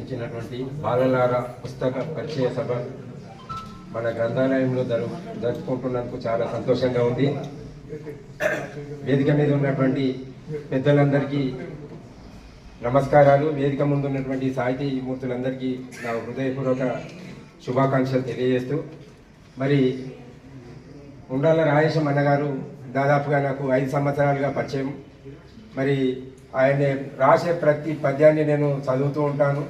రచించినటువంటి బాలలార పుస్తక పరిచయ సభ మన గ్రంథాలయంలో జరుపుకుంటున్నందుకు చాలా సంతోషంగా ఉంది. వేదిక మీద ఉన్నటువంటి పెద్దలందరికీ నమస్కారాలు. వేదిక ముందు ఉన్నటువంటి సాహితీ మూర్తులందరికీ నా హృదయపూర్వక శుభాకాంక్షలు తెలియజేస్తూ, మరి ఉండాల రాజేశం అన్నగారు దాదాపుగా నాకు 5 సంవత్సరాలుగా పరిచయం. మరి ఆయన రాసే ప్రతి పద్యాన్ని నేను చదువుతూ ఉంటాను.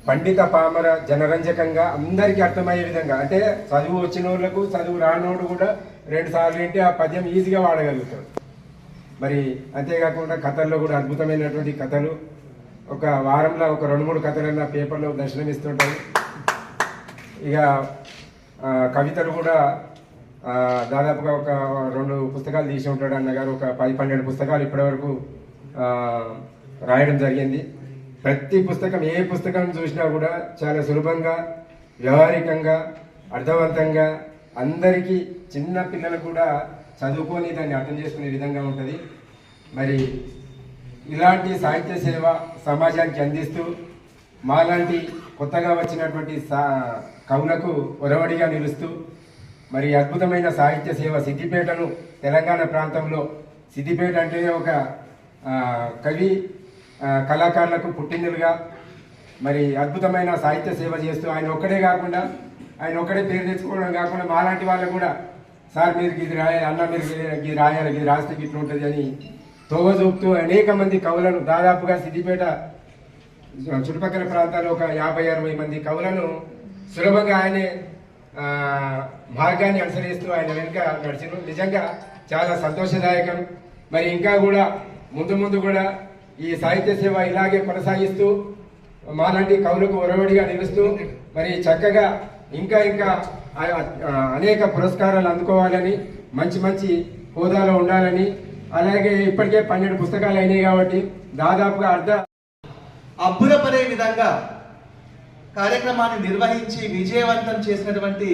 పండిత పామర జనరంజకంగా అందరికీ అర్థమయ్యే విధంగా, అంటే చదువు వచ్చిన వాళ్ళకు చదువు రానోడు కూడా 2 సార్లు ఏంటి ఆ పద్యం ఈజీగా వాడగలుగుతాడు. మరి అంతేకాకుండా కథల్లో కూడా అద్భుతమైనటువంటి కథలు, ఒక వారంలో ఒక 2-3 కథలన్నా పేపర్లో దర్శనమిస్తుంటాయి. ఇక కవితలు కూడా దాదాపుగా ఒక 2 పుస్తకాలు తీసి ఉంటాడు అన్నగారు. ఒక 10-12 పుస్తకాలు ఇప్పటివరకు రాయడం జరిగింది. ప్రతి పుస్తకం, ఏ పుస్తకం చూసినా కూడా చాలా సులభంగా, వ్యవహారికంగా, అర్థవంతంగా, అందరికీ చిన్న పిల్లలకు కూడా చదువుకొని దాన్ని అర్థం చేసుకునే విధంగా ఉంటుంది. మరి ఇలాంటి సాహిత్య సేవ సమాజానికి అందిస్తూ మాలాంటి కొత్తగా వచ్చినటువంటి కవులకు ఒరవడిగా నిలుస్తూ, మరి అద్భుతమైన సాహిత్య సేవ సిద్దిపేటను, తెలంగాణ ప్రాంతంలో సిద్దిపేట అంటే ఒక కవి కళాకారులకు పుట్టినలుగా, మరి అద్భుతమైన సాహిత్య సేవ చేస్తూ ఆయన ఒక్కడే కాకుండా, ఆయన ఒక్కడే పేరు తెచ్చుకోవడం కాకుండా మాలాంటి వాళ్ళకు కూడా సార్ మీరు ఇది రాయాలి, అన్న మీరు ఇది రాయాలి, ఇది రాస్తే ఇట్లా ఉంటుంది అని తోవ చూపుతూ అనేక మంది కవులను, దాదాపుగా సిద్దిపేట చుట్టుపక్కల ప్రాంతాల్లో ఒక 50-60 మంది కవులను సులభంగా ఆయనే మార్గాన్ని అనుసరిస్తూ ఆయన వెనుక నడిచిన నిజంగా చాలా సంతోషదాయకం. మరి ఇంకా కూడా ముందు కూడా ఈ సాహిత్య సేవ ఇలాగే కొనసాగిస్తూ మాలాంటి కవులకు ఒరవడిగా నిలుస్తూ, మరి చక్కగా ఇంకా అనేక పురస్కారాలు అందుకోవాలని, మంచి హోదాలో ఉండాలని, అలాగే ఇప్పటికే 12 పుస్తకాలు అయినాయి కాబట్టి దాదాపుగా అబ్బురపడే విధంగా కార్యక్రమాన్ని నిర్వహించి విజయవంతం చేసినటువంటి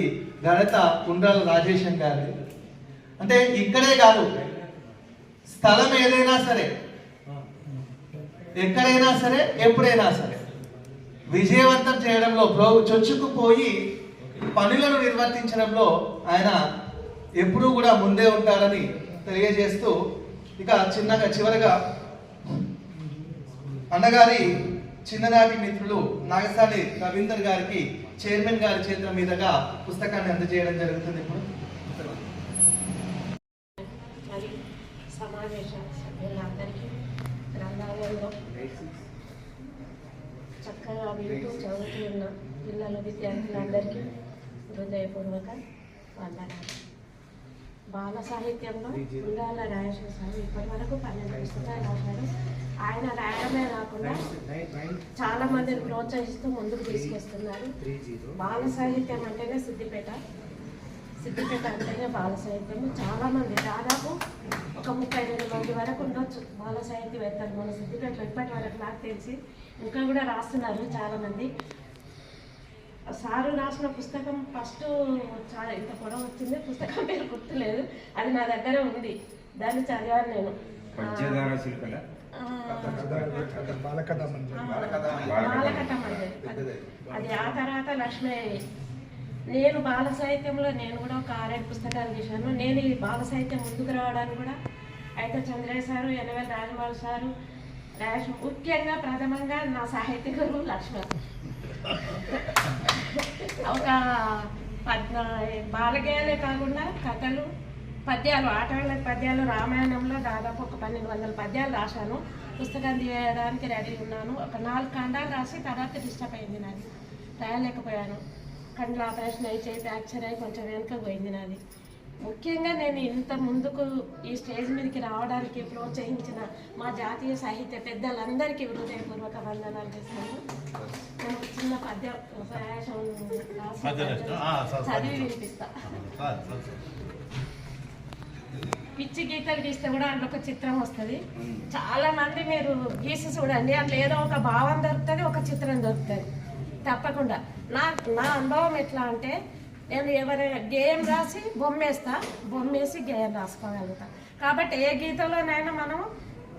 ఘనత ఉండాల రాజేశం గారి. అంటే ఇక్కడే కాదు, స్థలం ఏదైనా సరే, ఎక్కడైనా సరే, ఎప్పుడైనా సరే విజయవంతం చేయడంలో చొచ్చుకుపోయి పనులను నిర్వర్తించడంలో ఆయన ఎప్పుడూ కూడా ముందే ఉంటాడని తెలియజేస్తూ, ఇక చివరగా అన్నగారి చిన్ననాటి మిత్రులు నాగసాని రవీందర్ గారికి చైర్మన్ గారి చేతుల మీదుగా పుస్తకాన్ని అందజేయడం జరుగుతుంది. ఇప్పుడు సమావేశ సభ్యులందరికీ, గ్రంథాలయంలో చక్కగా వింటూ చదువుతున్న విద్యార్థులందరికీ హృదయపూర్వక వందనాలు. బాల సాహిత్యంలో ఉండాల రాజేశం సార్ ఇప్పటి వరకు 12 పుస్తకాలు రాశారు. ఆయన రాయడమే కాకుండా చాలా మందిని ప్రోత్సహిస్తూ ముందుకు తీసుకొస్తున్నారు. బాల సాహిత్యం అంటేనే సిద్దిపేట అంటేనే బాల సాహిత్యము. చాలా మంది, దాదాపు ఒక 32 మంది వరకు ఉండొచ్చు బాల సాహిత్యవేత్తలు మన సిద్దిపేటలో ఇప్పటి వరకు. నాకు తెలిసి ఇంకా కూడా రాస్తున్నారు చాలా మంది. సారు రాసిన పుస్తకం ఫస్ట్ చాలా ఇంత పొడవు వచ్చింది, పుస్తకం పేరు గుర్తులేదు, అది నా దగ్గర ఉంది, దాన్ని చదివాను నేను. బాలకథ అది. ఆ తర్వాత లక్ష్మీ. నేను బాల సాహిత్యంలో నేను కూడా ఒక 6-7 పుస్తకాలు తీశాను. నేను ఈ బాల సాహిత్యం ముందుకు రావడానికి కూడా అయితే చంద్రయ్య సారు, ఎనవేల రాజమౌళి సారు, ముఖ్యంగా ప్రథమంగా నా సాహిత్య గురువు లక్ష్మణ్. ఒక బాలగేయాలే కాకుండా కథలు, పద్యాలు, ఆటవాళ్ళ పద్యాలు, రామాయణంలో దాదాపు ఒక 1200 పద్యాలు రాశాను. పుస్తకం తీయడానికి రెడీ ఉన్నాను. ఒక 4 ఖండాలు రాసి తర్వాత డిస్టర్బ్ అయింది, నాది రాయలేకపోయాను. కండ్ల ఆపరేషన్ అయి చేతి ఫ్రాక్చర్ అయి కొంచెం వెనుక పోయింది నాది. ముఖ్యంగా నేను ఇంత ముందుకు ఈ స్టేజ్ మీదకి రావడానికి ప్రోత్సహించిన మా జాతీయ సాహిత్య పెద్దలందరికీ హృదయపూర్వక వందనాలు చేస్తాను. నేను చిన్న పద్యం చదివి వినిపిస్తా. పిచ్చి గీతలు గీస్తే కూడా అందులో ఒక చిత్రం వస్తుంది. చాలా మంది మీరు గీసి చూడండి, అందులో ఏదో ఒక భావం దొరుకుతుంది, ఒక చిత్రం దొరుకుతుంది తప్పకుండా. నా అనుభవం ఎట్లా అంటే, నేను ఎవరైనా గేయం రాసి బొమ్మేస్తా, బొమ్మేసి గేయం రాసుకోగలుగుతా. కాబట్టి ఏ గీతలోనైనా మనం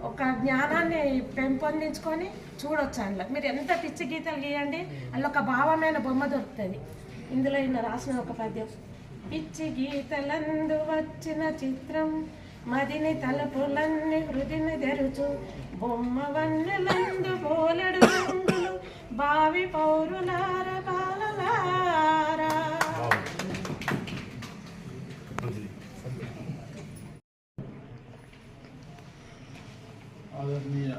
ఒక జ్ఞానాన్ని పెంపొందించుకొని చూడొచ్చు. అందులో మీరు ఎంత పిచ్చి గీతలు గీయండి, అందులో ఒక భావమైన బొమ్మ దొరుకుతుంది. ఇందులో ఈయన రాసిన ఒక పద్యం: పిచ్చి గీతలందు వచ్చిన చిత్రం మదిని తలుపులన్నీ హృదిని తెరుచు, బొమ్మ వన్నెలందు పోలెడు రంగులు బావి పౌరులార బాలలారా. ఆదరణీయ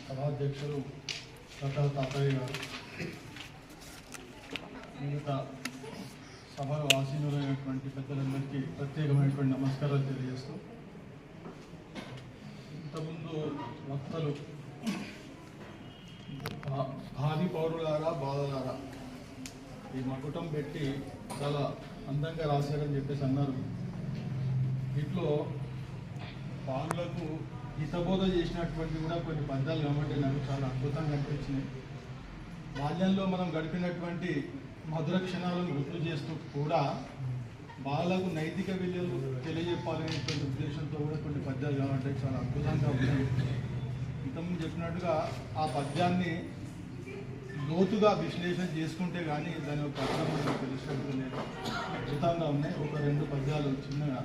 సభాధ్యక్షులు డాక్టర్ తాతయ్య గారు, మిగతా సభలో ఆసీనులైనటువంటి పెద్దలందరికీ ప్రత్యేకమైనటువంటి నమస్కారాలు తెలియజేస్తూ, ఇంతకుముందు వక్తలు భావి పౌరులారా బాలలారా ఈ మకుటం పెట్టి చాలా అందంగా రాశారని చెప్పేసి అన్నారు. వీటిలో బాలులకు హితబోధ చేసినటువంటి కూడా కొన్ని పద్యాలు కాబట్టి నాకు చాలా అద్భుతంగా అనిపించినాయి. బాల్యంలో మనం గడిపినటువంటి మధుర క్షణాలను గుర్తు చేస్తూ కూడా బాలకు నైతిక విలువలు తెలియజెప్పాలనేటువంటి ఉద్దేశంతో కూడా కొన్ని పద్యాలు కాబట్టి చాలా అద్భుతంగా ఉన్నాయి. ఇంతకుముందు చెప్పినట్టుగా ఆ పద్యాన్ని లోతుగా విశ్లేషణ చేసుకుంటే కానీ దాని యొక్క అర్థం మనకు తెలిసినట్టు లేదు. అద్భుతంగా ఉన్నాయి. ఒక 2 పద్యాలు చిన్నగా: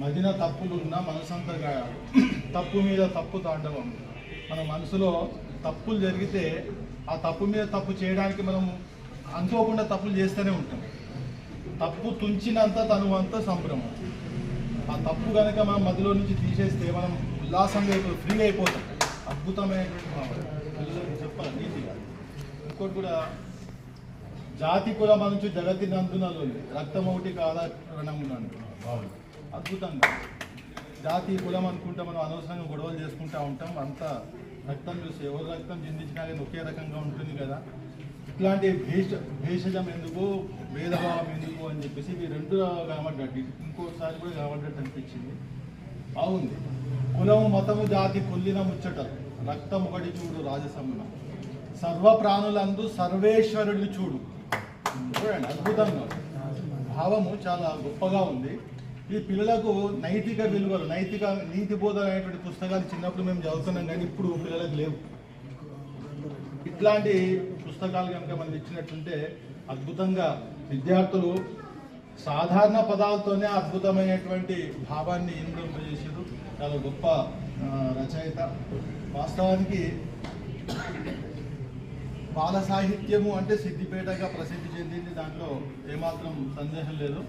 మదిన తప్పులున్న మనసంతా గాయాలు, తప్పు మీద తప్పు తాండవం. మన మనసులో తప్పులు జరిగితే ఆ తప్పు మీద తప్పు చేయడానికి మనం అనుకోకుండా తప్పులు చేస్తూనే ఉంటాం. తప్పు తుంచినంత తనువంత సంభ్రమం. ఆ తప్పు కనుక మనం మధ్యలో నుంచి తీసేస్తే మనం ఉల్లాసంగా ఫ్రీ అయిపోతాం. అద్భుతమైనటువంటి భావన పిల్లలకు చెప్పాలి నీతిగా. ఇంకోటి కూడా: జాతి కులం నుంచి జగతి నందునలో రక్తం ఒకటి కారణమున్నాను. అద్భుతంగా జాతి కులం అనుకుంటే మనం అనవసరంగా గొడవలు చేసుకుంటూ ఉంటాం. అంతా రక్తం చూసి ఎవరు రక్తం చిందించినా కానీ ఒకే రకంగా ఉంటుంది కదా. ఇట్లాంటి భేషజం ఎందుకు, భేదభావం ఎందుకు అని చెప్పేసి ఇవి 2 కనబడ్డట్టు, ఇంకోసారి కూడా కనబడ్డట్టు అనిపించింది. బాగుంది. కులము మతము జాతి కుల్లిన ముచ్చటలు, రక్తం ఒకటి చూడు రాజసమున, సర్వ ప్రాణులందు సర్వేశ్వరుడిని చూడు. చూడండి, అద్భుతంగా భావము చాలా గొప్పగా ఉంది. ఈ పిల్లలకు నైతిక విలువలు, నీతి బోధ అనేటువంటి పుస్తకాలు చిన్నప్పుడు మేము చదువుతున్నాం, కానీ ఇప్పుడు పిల్లలకు లేవు. ఇట్లాంటి పుస్తకాలు కనుక మనం ఇచ్చినట్టుంటే అద్భుతంగా విద్యార్థులు సాధారణ పదాలతోనే అద్భుతమైనటువంటి భావాన్ని ఇంపజేసారు. చాలా గొప్ప రచయిత. వాస్తవానికి బాల సాహిత్యము అంటే సిద్దిపేటగా ప్రసిద్ధి చెందింది, దాంట్లో ఏమాత్రం సందేహం లేదు.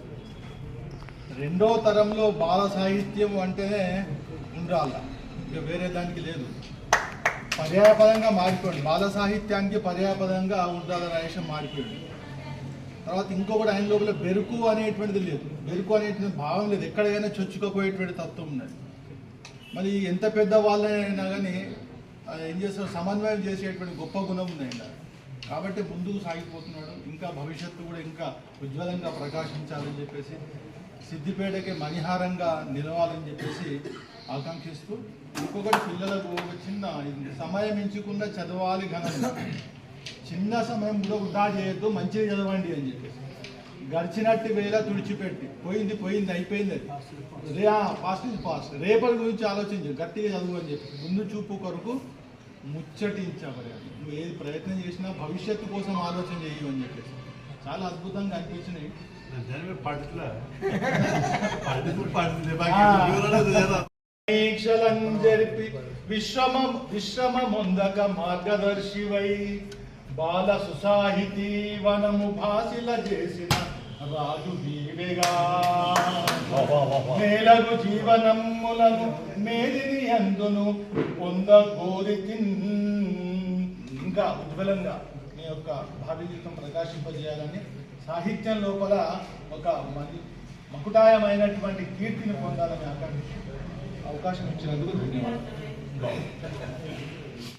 2వ తరంలో బాల సాహిత్యం అంటేనే ఉండాల, ఇంకా వేరే దానికి లేదు. పర్యాయపదంగా మారిపోయింది. బాల సాహిత్యానికి పర్యాయపదంగా ఉండాల రాయేషం మారిపోయింది. తర్వాత ఇంకొకటి, ఆయన లోపల బెరుకు అనేటువంటిది లేదు, బెరుకు అనేటువంటి భావం లేదు. ఎక్కడికైనా చొచ్చుకుపోయేటువంటి తత్వం ఉన్నది. మరి ఎంత పెద్ద వాళ్ళైనా కానీ ఏం చేస్తారు, సమన్వయం చేసేటువంటి గొప్ప గుణం ఉంది ఆయన. కాబట్టి ముందుకు సాగిపోతున్నాడు. ఇంకా భవిష్యత్తు కూడా ఇంకా ఉజ్వలంగా ప్రకాశించాలని చెప్పేసి, సిద్దిపేటకి మణిహారంగా నిలవాలని చెప్పేసి ఆకాంక్షిస్తూ, ఇంకొకటి పిల్లలకు ఒక చిన్న సమయం ఎంచుకుండా చదవాలి ఘనంగా, చిన్న సమయం కూడా వృధా చేయొద్దు, మంచిగా చదవండి అని చెప్పేసి. గడిచినట్టు వేళ తుడిచిపెట్టి, పోయింది అయిపోయింది, అది ఫాస్ట్ ఇస్ ఫాస్ట్, రేపటి గురించి ఆలోచించు, గట్టిగా చదువు అని చెప్పి ముందు చూపు కొరకు ముచ్చటించబడి, నువ్వు ఏది ప్రయత్నం చేసినా భవిష్యత్తు కోసం ఆలోచన చేయు అని చెప్పేసి చాలా అద్భుతంగా అనిపించినాయి. పరీక్షలను జరిపి విశ్రమముందక మార్గదర్శివై బాల సుసాహితీ వనము భాషిల చేసిన రాజు వీవేగా, మేలకు జీవనములను మేదిని అందును పొందగోరి. ఇంకా ఉజ్వలంగా మీ యొక్క భావి జీవితం ప్రకాశింపజేయాలని, సాహిత్యం లోపల ఒక మకుటాయమైనటువంటి కీర్తిని పొందాలని ఆకాంక్ష అవకాశం ఇచ్చినందుకు ధన్యవాదాలు.